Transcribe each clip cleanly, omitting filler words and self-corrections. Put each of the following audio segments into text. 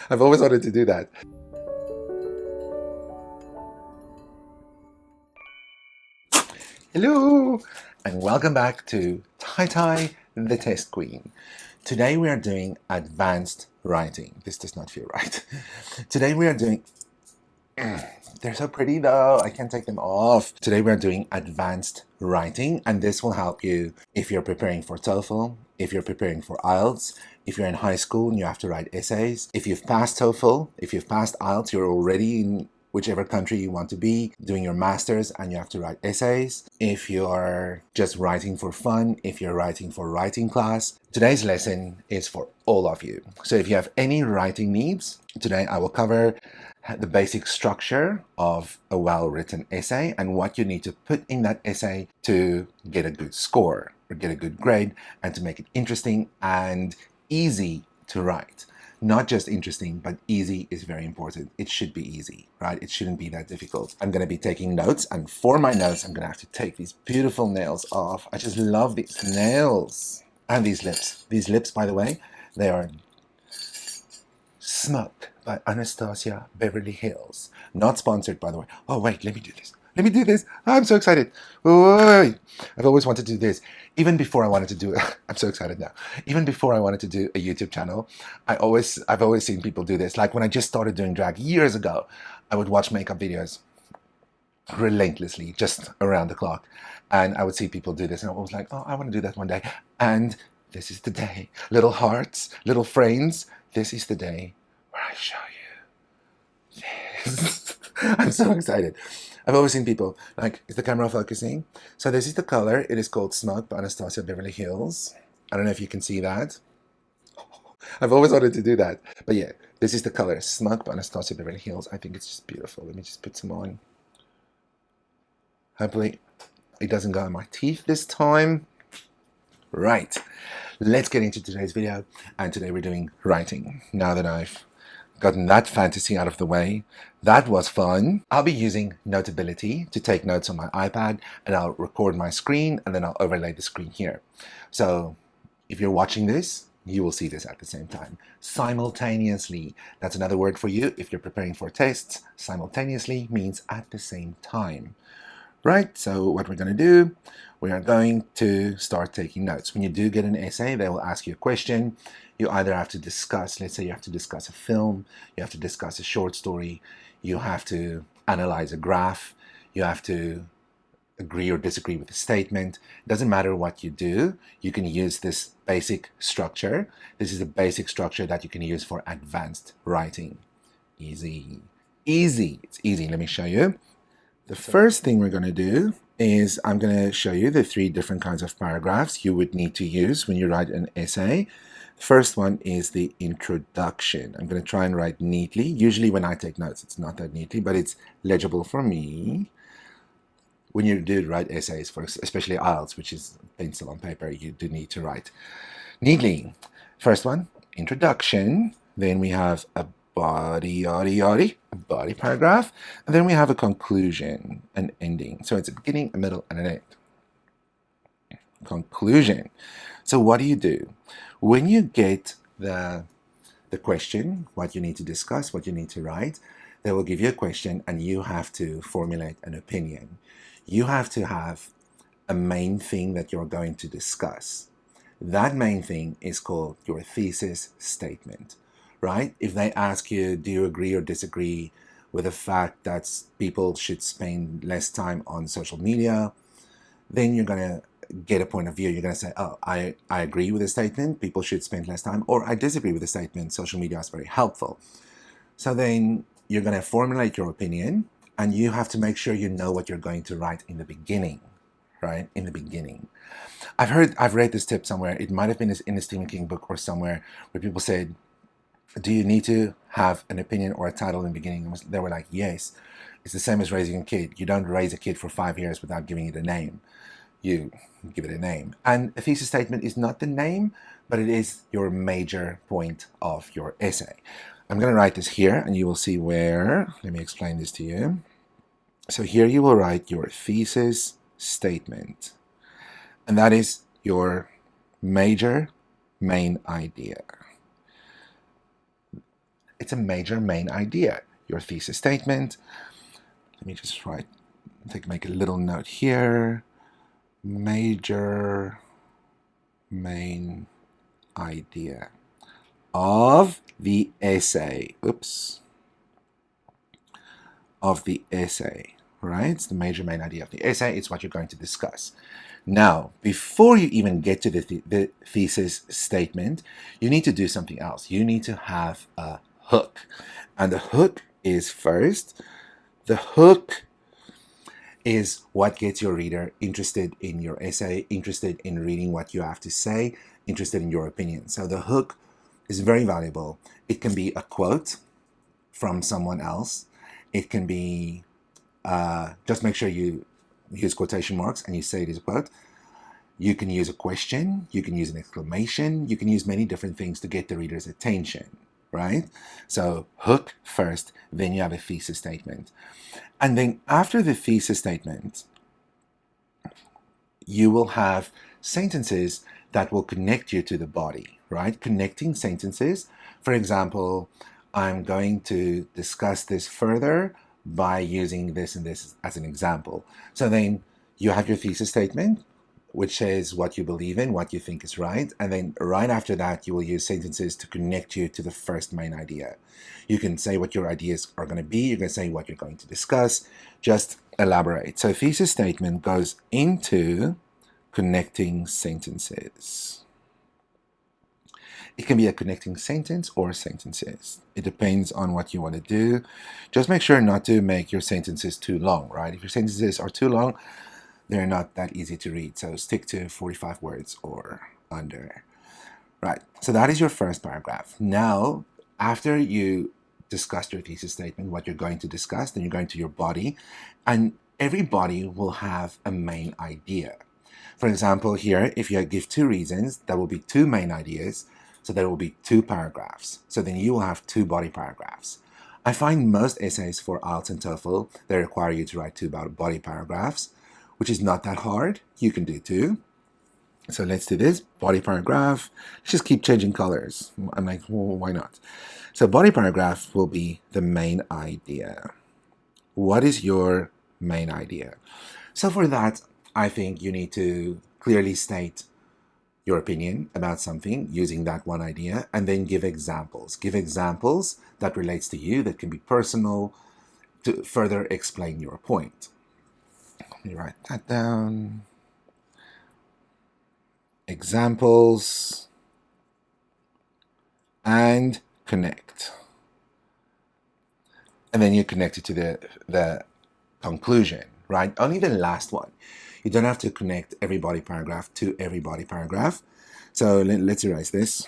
I've always wanted to do that. Hello, and welcome back to Tai Tai, the Test Queen. Today we are doing advanced writing. This does not feel right. Today we are doing... They're so pretty though, I can't take them off. Today we are doing advanced writing, and this will help you if you're preparing for TOEFL, if you're preparing for IELTS, if you're in high school and you have to write essays, if you've passed TOEFL, if you've passed IELTS, you're already in whichever country you want to be, doing your master's and you have to write essays, if you're just writing for fun, if you're writing for writing class. Today's lesson is for all of you. So if you have any writing needs, today I will cover the basic structure of a well-written essay and what you need to put in that essay to get a good score or get a good grade, and to make it interesting and easy to write. Not just interesting, but easy is very important. It should be easy, right? It shouldn't be that difficult. I'm going to be taking notes, and for my notes, I'm going to have to take these beautiful nails off. I just love these nails. And these lips. These lips, by the way, they are Smoke by Anastasia Beverly Hills. Not sponsored, by the way. Oh, wait, let me do this. Let me do this. I'm so excited. Wait. I've always wanted to do this. Even before I wanted to do it, I'm so excited now. Even before I wanted to do a YouTube channel, I've always seen people do this. Like when I just started doing drag years ago, I would watch makeup videos relentlessly, just around the clock. And I would see people do this, and I was like, oh, I want to do that one day. And this is the day. Little hearts, little frames. This is the day where I show you this. I'm so excited. I've always seen people, like, is the camera focusing? So this is the color. It is called Smoke by Anastasia Beverly Hills. I don't know if you can see that. I've always wanted to do that. But yeah, this is the color Smoke by Anastasia Beverly Hills. I think it's just beautiful. Let me just put some on. Hopefully it doesn't go on my teeth this time. Right. Let's get into today's video, and today we're doing writing. Now that I've gotten that fantasy out of the way, that was fun. I'll be using Notability to take notes on my iPad, and I'll record my screen, and then I'll overlay the screen here. So if you're watching this, you will see this at the same time. Simultaneously. That's another word for you. If you're preparing for tests, simultaneously means at the same time. Right, so what we're going to do, we are going to start taking notes. When you do get an essay, they will ask you a question. You either have to discuss, let's say you have to discuss a film, you have to discuss a short story, you have to analyze a graph, you have to agree or disagree with a statement. It doesn't matter what you do, you can use this basic structure. This is a basic structure that you can use for advanced writing. Easy. Easy. It's easy. Let me show you. The first thing we're going to do is I'm going to show you the 3 different kinds of paragraphs you would need to use when you write an essay. The first one is the introduction. I'm going to try and write neatly. Usually when I take notes, it's not that neatly, but it's legible for me. When you do write essays, for especially IELTS, which is pencil on paper, you do need to write neatly. First one, introduction. Then we have a body paragraph, and then we have a conclusion, an ending. So it's a beginning, a middle, and an end. Conclusion. So what do? When you get the question, what you need to discuss, what you need to write, they will give you a question, and you have to formulate an opinion. You have to have a main thing that you're going to discuss. That main thing is called your thesis statement. Right? If they ask you, do you agree or disagree with the fact that people should spend less time on social media, then you're going to get a point of view. You're going to say, oh, I agree with the statement, people should spend less time, or I disagree with the statement, social media is very helpful. So then you're going to formulate your opinion, and you have to make sure you know what you're going to write in the beginning, right? In the beginning. I've read this tip somewhere. It might have been in a Stephen King book or somewhere, where people said, do you need to have an opinion or a title in the beginning? They were like, yes. It's the same as raising a kid. You don't raise a kid for 5 years without giving it a name. You give it a name. And a thesis statement is not the name, but it is your major point of your essay. I'm going to write this here, and you will see where. Let me explain this to you. So here you will write your thesis statement. And that is your main idea. It's a major main idea. Your thesis statement. Let me just make a little note here. Major main idea of the essay. Oops. Of the essay, right? It's the major main idea of the essay. It's what you're going to discuss. Now, before you even get to the thesis statement, you need to do something else. You need to have a hook. And the hook is first. The hook is what gets your reader interested in your essay, interested in reading what you have to say, interested in your opinion. So the hook is very valuable. It can be a quote from someone else. It can be, just make sure you use quotation marks and you say it is a quote. You can use a question, you can use an exclamation, you can use many different things to get the reader's attention, right? So hook first, then you have a thesis statement. And then after the thesis statement, you will have sentences that will connect you to the body, right? Connecting sentences. For example, I'm going to discuss this further by using this and this as an example. So then you have your thesis statement, which says what you believe in, what you think is right. And then right after that, you will use sentences to connect you to the first main idea. You can say what your ideas are going to be. You can say what you're going to discuss. Just elaborate. So thesis statement goes into connecting sentences. It can be a connecting sentence or sentences. It depends on what you want to do. Just make sure not to make your sentences too long, right? If your sentences are too long, they're not that easy to read. So stick to 45 words or under. Right, so that is your first paragraph. Now, after you discussed your thesis statement, what you're going to discuss, then you're going to your body, and every body will have a main idea. For example, here, if you give 2 reasons, there will be 2 main ideas, so there will be 2 paragraphs. So then you will have 2 body paragraphs. I find most essays for IELTS and TOEFL, they require you to write 2 body paragraphs, which is not that hard. You can do 2. So let's do this, body paragraph. Let's just keep changing colors. I'm like, well, why not? So body paragraph will be the main idea. What is your main idea? So for that, I think you need to clearly state your opinion about something using that one idea, and then give examples. Give examples that relates to you, that can be personal, to further explain your point. Let me write that down. Examples and connect. And then you connect it to the conclusion, right? Only the last one. You don't have to connect every body paragraph to every body paragraph. So let's erase this.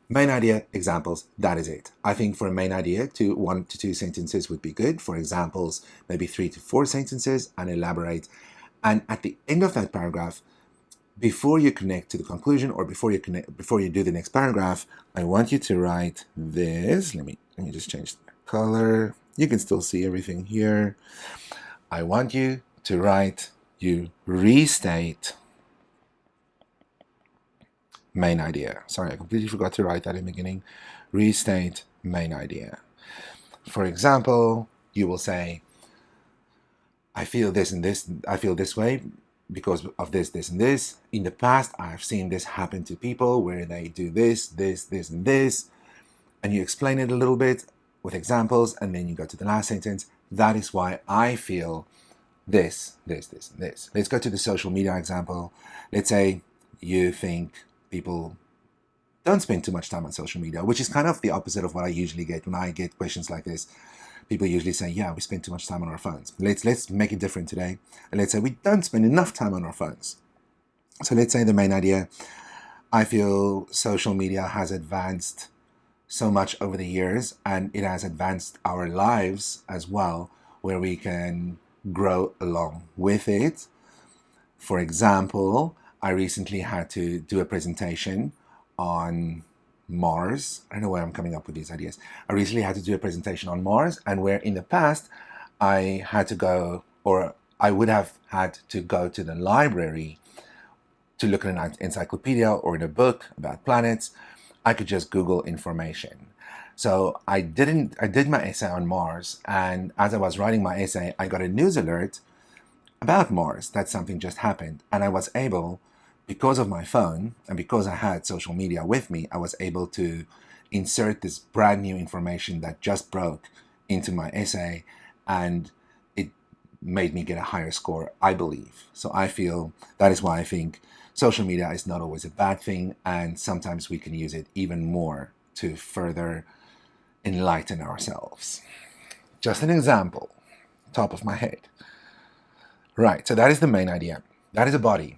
Main idea, examples, that is it. I think for a main idea, 1 to 2 sentences would be good. For examples, maybe 3 to 4 sentences, and elaborate. And at the end of that paragraph, before you connect to the conclusion, or before you do the next paragraph, I want you to write this. Let me just change the color. You can still see everything here. I want you to write, you restate main idea. Sorry, I completely forgot to write that in the beginning. Restate main idea. For example, you will say, I feel this and this, I feel this way because of this, this, and this. In the past, I've seen this happen to people where they do this, this, this, and this. And you explain it a little bit with examples, and then you go to the last sentence. That is why I feel this, this, this, and this. Let's go to the social media example. Let's say you think people don't spend too much time on social media, which is kind of the opposite of what I usually get when I get questions like this. People usually say, yeah, we spend too much time on our phones. Let's make it different today. And let's say we don't spend enough time on our phones. So let's say the main idea, I feel social media has advanced so much over the years, and it has advanced our lives as well, where we can grow along with it. For example, I recently had to do a presentation on Mars. I don't know where I'm coming up with these ideas. I recently had to do a presentation on Mars, and where in the past I had to go, or I would have had to go to the library to look at an encyclopedia or in a book about planets. I could just Google information. So I did my essay on Mars, and as I was writing my essay, I got a news alert about Mars that something just happened. And I was able, because of my phone and because I had social media with me, I was able to insert this brand new information that just broke into my essay, and it made me get a higher score, I believe. So I feel that is why I think social media is not always a bad thing, and sometimes we can use it even more to further enlighten ourselves. Just an example, top of my head. Right, so that is the main idea. That is a body.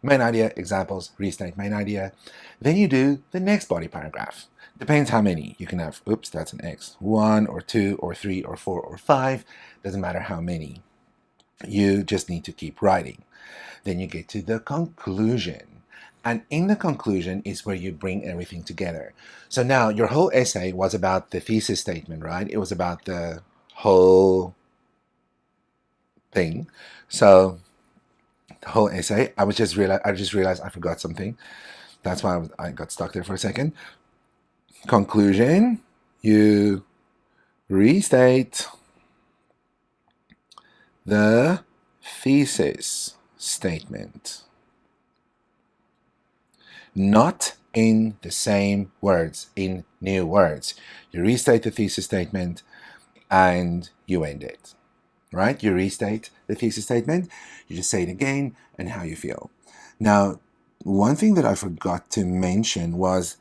Main idea, examples, restate main idea. Then you do the next body paragraph. Depends how many. You can have, oops, that's an X. 1 or 2 or 3 or 4 or 5. Doesn't matter how many. You just need to keep writing. Then you get to the conclusion. And in the conclusion is where you bring everything together. So now your whole essay was about the thesis statement, right? It was about the whole thing. So the whole essay, I just realized I forgot something. That's why I got stuck there for a second. Conclusion, you restate the thesis statement. Not in the same words, in new words. You restate the thesis statement and you end it. Right? You restate the thesis statement, you just say it again and how you feel. Now, one thing that I forgot to mention was,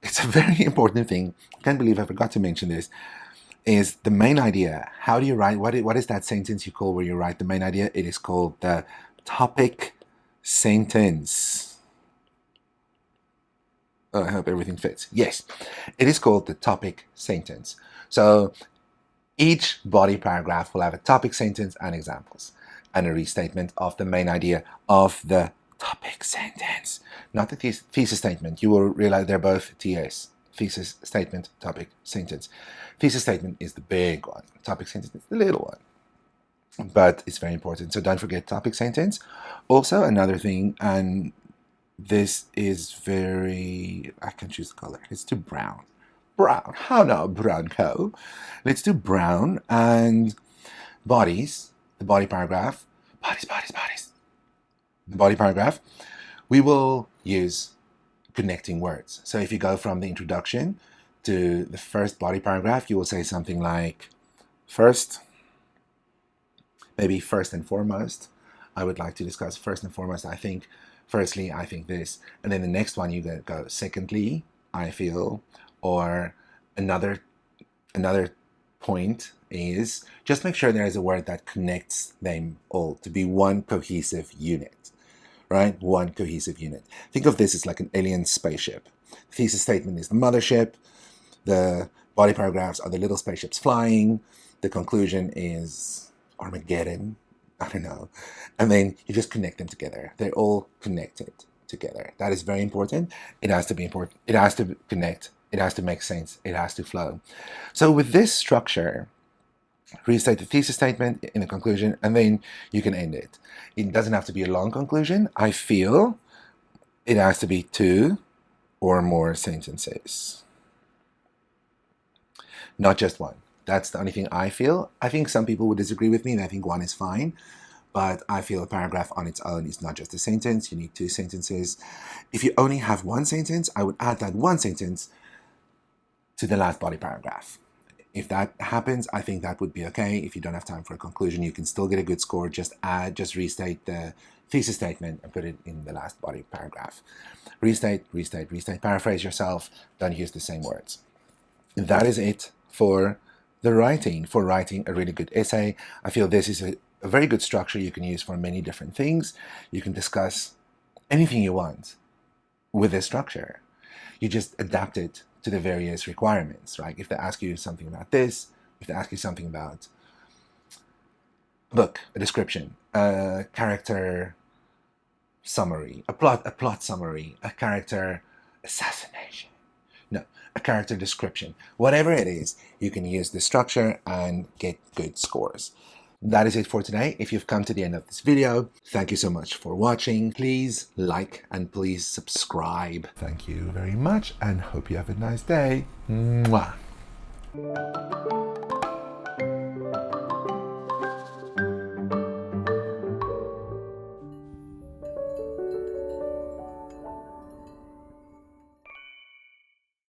it's a very important thing, I can't believe I forgot to mention this, is the main idea. How do you write, what is that sentence you call where you write the main idea? It is called the topic sentence. Oh, I hope everything fits. Yes, it is called the topic sentence. So each body paragraph will have a topic sentence and examples, and a restatement of the main idea of the topic sentence, not the thesis statement. You will realize they're both TS. Thesis statement, topic sentence. Thesis statement is the big one. Topic sentence is the little one. But it's very important. So don't forget topic sentence. Also, another thing, and this is very, I can choose the color. Let's do brown. Brown. How now, brown cow? Let's do brown and bodies, the body paragraph. Bodies. The body paragraph. We will use connecting words. So if you go from the introduction to the first body paragraph, you will say something like, first, maybe first and foremost. I would like to discuss first and foremost, I think, firstly, I think this. And then the next one you go, secondly, I feel, or another point is just make sure there is a word that connects them all to be one cohesive unit, right? One cohesive unit. Think of this as like an alien spaceship. The thesis statement is the mothership. The body paragraphs are the little spaceships flying. The conclusion is Armageddon. I don't know. And then you just connect them together. They're all connected together. That is very important. It has to be important. It has to connect. It has to make sense. It has to flow. So with this structure, restate the thesis statement in the conclusion, and then you can end it. It doesn't have to be a long conclusion. I feel it has to be 2 or more sentences. Not just 1. That's the only thing I feel. I think some people would disagree with me, and I think 1 is fine. But I feel a paragraph on its own is not just a sentence. You need 2 sentences. If you only have 1 sentence, I would add that 1 sentence to the last body paragraph. If that happens, I think that would be okay. If you don't have time for a conclusion, you can still get a good score. Just restate the thesis statement and put it in the last body paragraph. Restate. Paraphrase yourself. Don't use the same words. That is it for the writing. For writing a really good essay, I feel this is a very good structure you can use for many different things. You can discuss anything you want with this structure. You just adapt it to the various requirements, right? If they ask you something about this, if they ask you something about a book, a description, a character summary, a plot summary, a character assassination, no, a character description, whatever it is, you can use this structure and get good scores. That is it for today. If you've come to the end of this video, thank you so much for watching. Please like and please subscribe. Thank you very much and hope you have a nice day. Mwah.